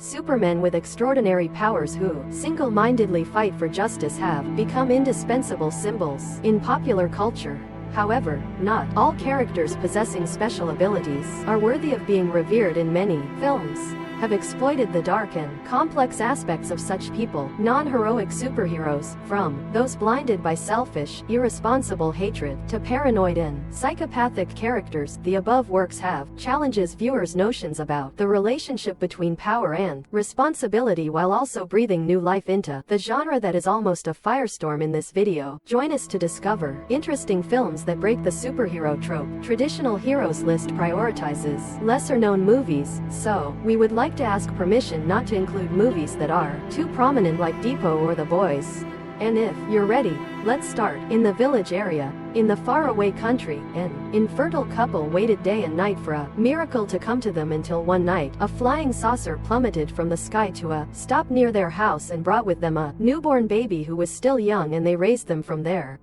Supermen with extraordinary powers who single-mindedly fight for justice have become indispensable symbols in popular culture. However, not all characters possessing special abilities are worthy of being revered, in many films have exploited the dark and complex aspects of such people, non-heroic superheroes, from those blinded by selfish, irresponsible hatred, to paranoid and psychopathic characters. The above works have challenges viewers' notions about the relationship between power and responsibility while also breathing new life into the genre that is almost a firestorm. In this video, join us to discover interesting films that break the superhero trope. Traditional heroes list prioritizes lesser-known movies, so we would like to ask permission not to include movies that are too prominent like Depot or The Boys. And if you're ready, let's start. In the village area, in the faraway country, an infertile couple waited day and night for a miracle to come to them until one night, a flying saucer plummeted from the sky to a stop near their house and brought with them a newborn baby who was still young, and they raised them from there.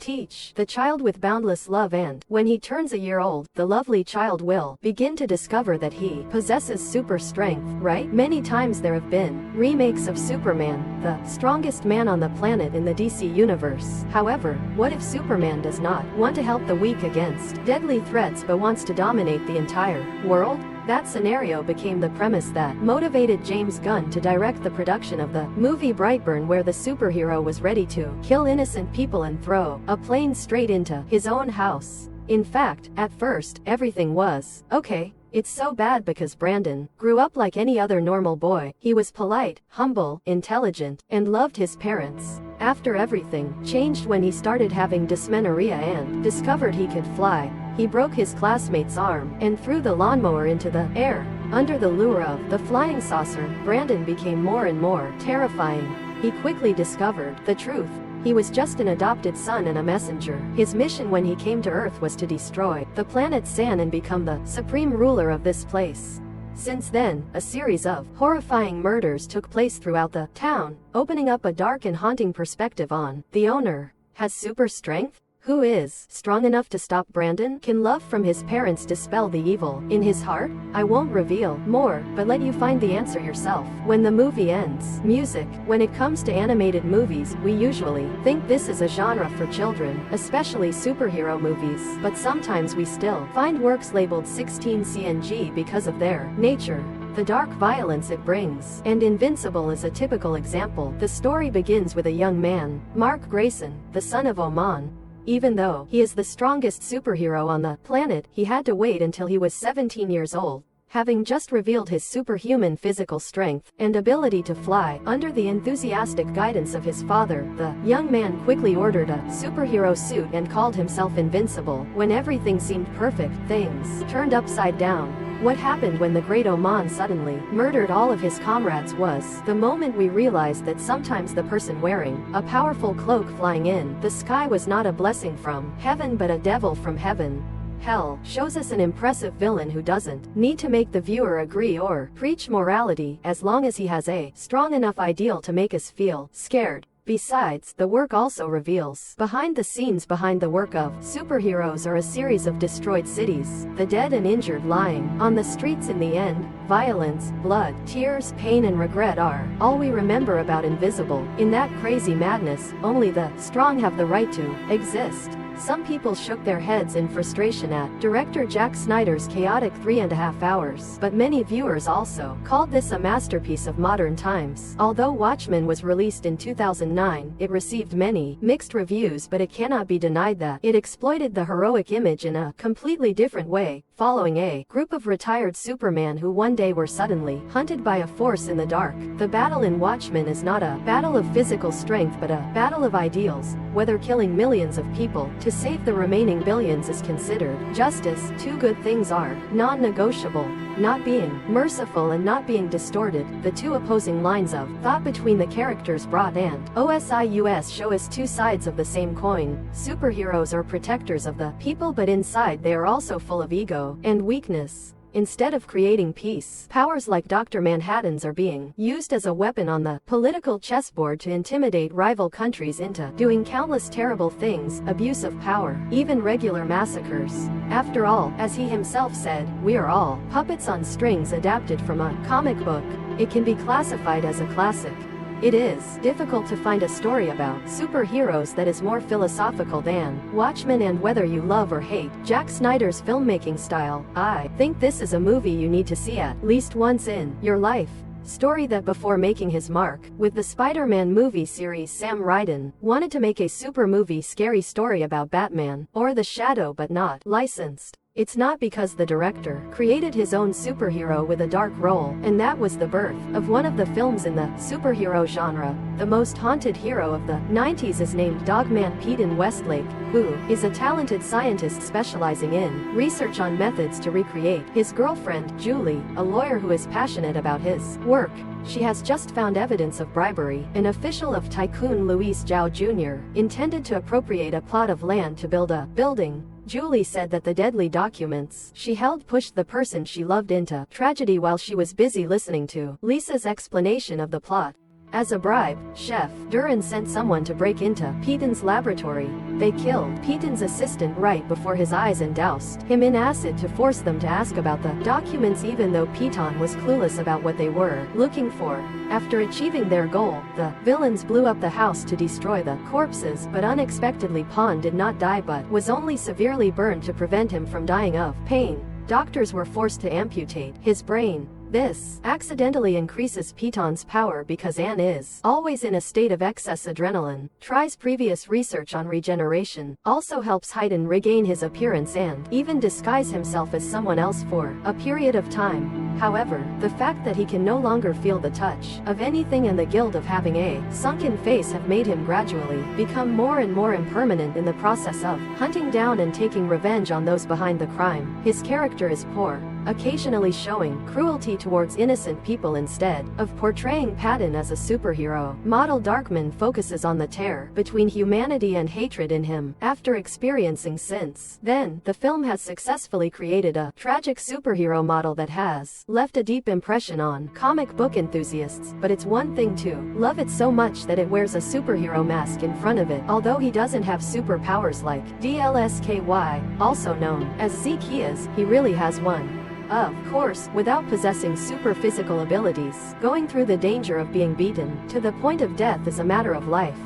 Teach the child with boundless love, and when he turns a year old, the lovely child will begin to discover that he possesses super strength, right? Many times there have been remakes of Superman, the strongest man on the planet in the DC universe. However, what if Superman does not want to help the weak against deadly threats but wants to dominate the entire world? That scenario became the premise that motivated James Gunn to direct the production of the movie Brightburn, where the superhero was ready to kill innocent people and throw a plane straight into his own house. In fact, at first, everything was okay. It's so bad because Brandon grew up like any other normal boy. He was polite, humble, intelligent, and loved his parents. After everything changed when he started having dysmenorrhea and discovered he could fly, he broke his classmate's arm and threw the lawnmower into the air. Under the lure of the flying saucer, Brandon became more and more terrifying. He quickly discovered the truth. He was just an adopted son and a messenger. His mission when he came to Earth was to destroy the planet San and become the supreme ruler of this place. Since then, a series of horrifying murders took place throughout the town, opening up a dark and haunting perspective on the owner. Has super strength? Who is strong enough to stop Brandon? Can love from his parents dispel the evil in his heart? I won't reveal more, but let you find the answer yourself when the movie ends. Music. When it comes to animated movies, we usually think this is a genre for children, especially superhero movies, but sometimes we still find works labeled 16CNG because of their nature, the dark violence it brings. And Invincible is a typical example. The story begins with a young man, Mark Grayson, the son of Oman. Even though he is the strongest superhero on the planet, he had to wait until he was 17 years old. Having just revealed his superhuman physical strength and ability to fly, under the enthusiastic guidance of his father, the young man quickly ordered a superhero suit and called himself Invincible. When everything seemed perfect, things turned upside down. What happened when the great Oman suddenly murdered all of his comrades was the moment we realized that sometimes the person wearing a powerful cloak flying in the sky was not a blessing from heaven but a devil from heaven. Hell shows us an impressive villain who doesn't need to make the viewer agree or preach morality, as long as he has a strong enough ideal to make us feel scared. Besides, the work also reveals behind the scenes behind the work of superheroes are a series of destroyed cities, the dead and injured lying on the streets. In the end, violence, blood, tears, pain and regret are all we remember about Invisible. In that crazy madness, only the strong have the right to exist. Some people shook their heads in frustration at director Zack Snyder's chaotic 3.5 hours, but many viewers also called this a masterpiece of modern times. Although Watchmen was released in 2009, it received many mixed reviews, but it cannot be denied that it exploited the heroic image in a completely different way, following a group of retired Superman who one day were suddenly hunted by a force in the dark. The battle in Watchmen is not a battle of physical strength but a battle of ideals, whether killing millions of people to save the remaining billions is considered justice. Two good things are non-negotiable: not being merciful and not being distorted. The two opposing lines of thought between the characters brought and OSIUS show us two sides of the same coin. Superheroes are protectors of the people, but inside they are also full of ego and weakness. Instead of creating peace, powers like Dr. Manhattan's are being used as a weapon on the political chessboard to intimidate rival countries into doing countless terrible things, abuse of power, even regular massacres. After all, as he himself said, we are all puppets on strings adapted from a comic book. It can be classified as a classic. It is difficult to find a story about superheroes that is more philosophical than Watchmen, and whether you love or hate Zack Snyder's filmmaking style, I think this is a movie you need to see at least once in your life. Story that before making his mark with the Spider-Man movie series, Sam Raimi wanted to make a super movie scary story about Batman or the Shadow, but not licensed. It's not because the director created his own superhero with a dark role, and that was the birth of one of the films in the superhero genre. The most haunted hero of the 90s is named Dogman Peyton Westlake, who is a talented scientist specializing in research on methods to recreate his girlfriend, Julie, a lawyer who is passionate about his work. She has just found evidence of bribery. An official of tycoon Luis Zhao Jr. intended to appropriate a plot of land to build a building. Julie said that the deadly documents she held pushed the person she loved into tragedy while she was busy listening to Lisa's explanation of the plot. As a bribe, Chef Duran sent someone to break into Peyton's laboratory. They killed Peyton's assistant right before his eyes and doused him in acid to force them to ask about the documents, even though Peyton was clueless about what they were looking for. After achieving their goal, the villains blew up the house to destroy the corpses, but unexpectedly Pon did not die but was only severely burned to prevent him from dying of pain. Doctors were forced to amputate his brain. This accidentally increases Peyton's power because Anne is always in a state of excess adrenaline. Tries previous research on regeneration, also helps Hayden regain his appearance and even disguise himself as someone else for a period of time. However, the fact that he can no longer feel the touch of anything and the guilt of having a sunken face have made him gradually become more and more impermanent in the process of hunting down and taking revenge on those behind the crime. His character is poor, occasionally showing cruelty towards innocent people instead of portraying Patton as a superhero. Model Darkman focuses on the tear between humanity and hatred in him. After experiencing since then, the film has successfully created a tragic superhero model that has left a deep impression on comic book enthusiasts, but it's one thing to love it so much that it wears a superhero mask in front of it. Although he doesn't have superpowers like DLSKY, also known as Zykias, he really has one. Of course, without possessing super physical abilities, going through the danger of being beaten to the point of death is a matter of life.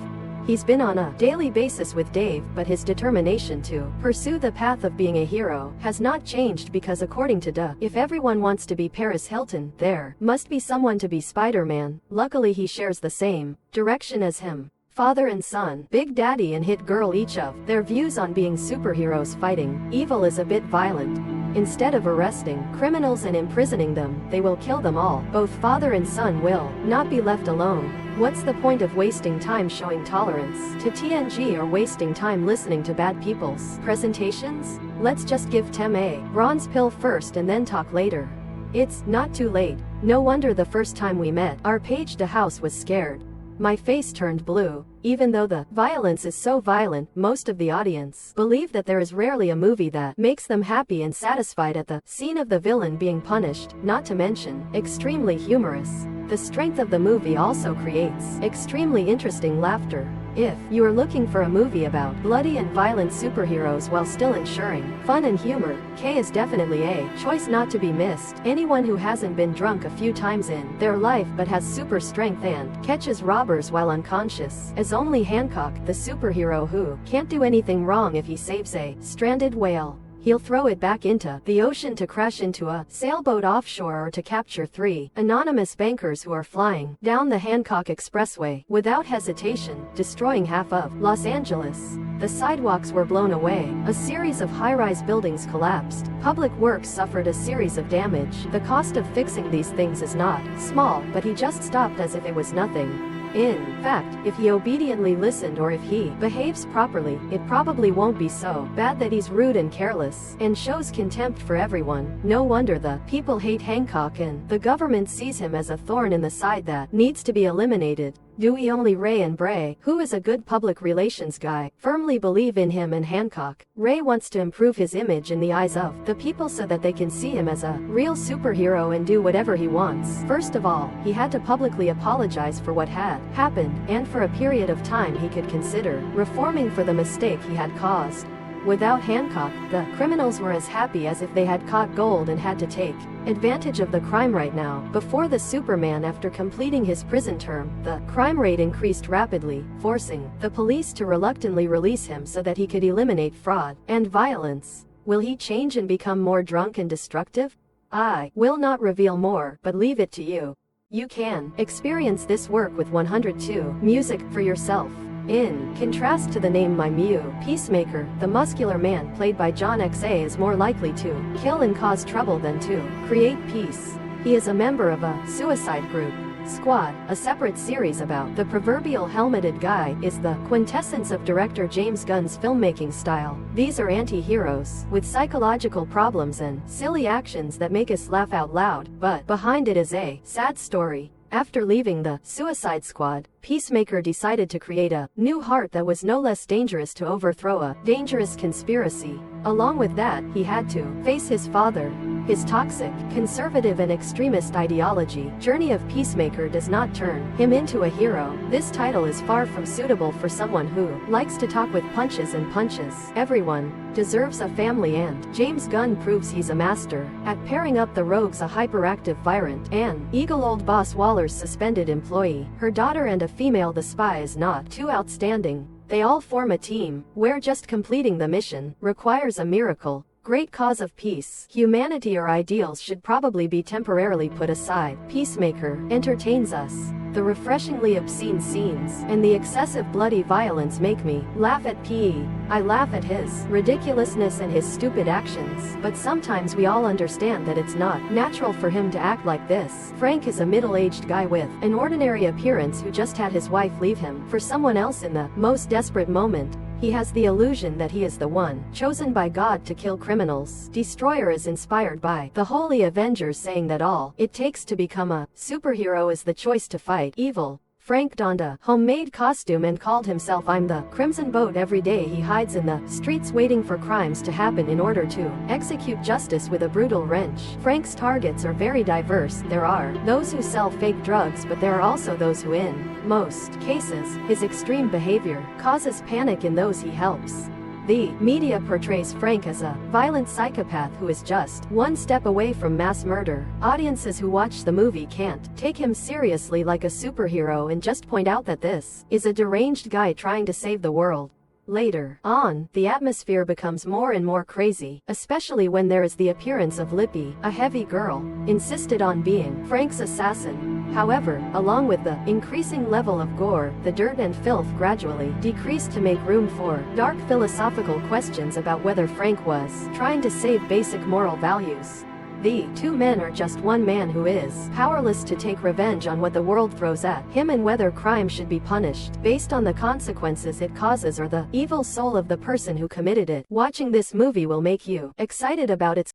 He's been on a daily basis with Dave, but his determination to pursue the path of being a hero has not changed because according to Duh, if everyone wants to be Paris Hilton, there must be someone to be Spider-Man. Luckily he shares the same direction as him. Father and son, Big Daddy and Hit Girl, each of their views on being superheroes fighting evil is a bit violent. Instead of arresting criminals and imprisoning them, they will kill them all. Both father and son will not be left alone. What's the point of wasting time showing tolerance to TNG or wasting time listening to bad people's presentations? Let's just give Tem a bronze pill first and then talk later. It's not too late. No wonder the first time we met, our page to house was scared. My face turned blue. Even though the violence is so violent, most of the audience believe that there is rarely a movie that makes them happy and satisfied at the scene of the villain being punished, not to mention extremely humorous. The strength of the movie also creates extremely interesting laughter. If you are looking for a movie about bloody and violent superheroes while still ensuring fun and humor, K is definitely a choice not to be missed. Anyone who hasn't been drunk a few times in their life but has super strength and catches robbers while unconscious is only Hancock, the superhero who can't do anything wrong if he saves a stranded whale. He'll throw it back into the ocean to crash into a sailboat offshore or to capture 3 anonymous bankers who are flying down the Hancock Expressway without hesitation, destroying half of Los Angeles. The sidewalks were blown away. A series of high-rise buildings collapsed. Public works suffered a series of damage. The cost of fixing these things is not small, but he just stopped as if it was nothing. In fact, if he obediently listened or if he behaves properly, it probably won't be so bad that he's rude and careless and shows contempt for everyone. No wonder the people hate Hancock and the government sees him as a thorn in the side that needs to be eliminated. Dewey only Ray and Bray, who is a good public relations guy, firmly believe in him and Hancock. Ray wants to improve his image in the eyes of the people so that they can see him as a real superhero and do whatever he wants. First of all, he had to publicly apologize for what had happened, and for a period of time he could consider reforming for the mistake he had caused. Without Hancock, the criminals were as happy as if they had caught gold and had to take advantage of the crime right now. Before the Superman, after completing his prison term, the crime rate increased rapidly, forcing the police to reluctantly release him so that he could eliminate fraud and violence. Will he change and become more drunk and destructive? I will not reveal more, but leave it to you. You can experience this work with 102 music for yourself. In contrast to the name My Mew, Peacemaker, the muscular man played by John Xa is more likely to kill and cause trouble than to create peace. He is a member of a suicide group. Squad, a separate series about the proverbial helmeted guy, is the quintessence of director James Gunn's filmmaking style. These are anti-heroes with psychological problems and silly actions that make us laugh out loud, but behind it is a sad story. After leaving the Suicide Squad, Peacemaker decided to create a new heart that was no less dangerous to overthrow a dangerous conspiracy. Along with that, he had to face his father. His toxic, conservative and extremist ideology. Journey of Peacemaker does not turn him into a hero. This title is far from suitable for someone who likes to talk with punches and punches. Everyone deserves a family, and James Gunn proves he's a master at pairing up the rogues, a hyperactive Virant, an eagle old boss Waller's suspended employee, her daughter and a female the spy is not too outstanding. They all form a team, where just completing the mission requires a miracle. Great cause of peace, humanity or ideals should probably be temporarily put aside. Peacemaker entertains us. The refreshingly obscene scenes and the excessive bloody violence make me laugh at PE. I laugh at his ridiculousness and his stupid actions, but sometimes we all understand that it's not natural for him to act like this. Frank is a middle-aged guy with an ordinary appearance who just had his wife leave him for someone else in the most desperate moment. He has the illusion that he is the one chosen by God to kill criminals. Destroyer is inspired by the Holy Avengers, saying that all it takes to become a superhero is the choice to fight evil. Frank donned a homemade costume and called himself I'm the Crimson Boat. Every day he hides in the streets waiting for crimes to happen in order to execute justice with a brutal wrench. Frank's targets are very diverse. There are those who sell fake drugs, but there are also those who, in most cases, his extreme behavior causes panic in those he helps. The media portrays Frank as a violent psychopath who is just one step away from mass murder. Audiences who watch the movie can't take him seriously like a superhero and just point out that this is a deranged guy trying to save the world. Later on, the atmosphere becomes more and more crazy, especially when there is the appearance of Lippy, a heavy girl, insisted on being Frank's assassin. However, along with the increasing level of gore, the dirt and filth gradually decreased to make room for dark philosophical questions about whether Frank was trying to save basic moral values. The two men are just one man who is powerless to take revenge on what the world throws at him and whether crime should be punished based on the consequences it causes or the evil soul of the person who committed it. Watching this movie will make you excited about its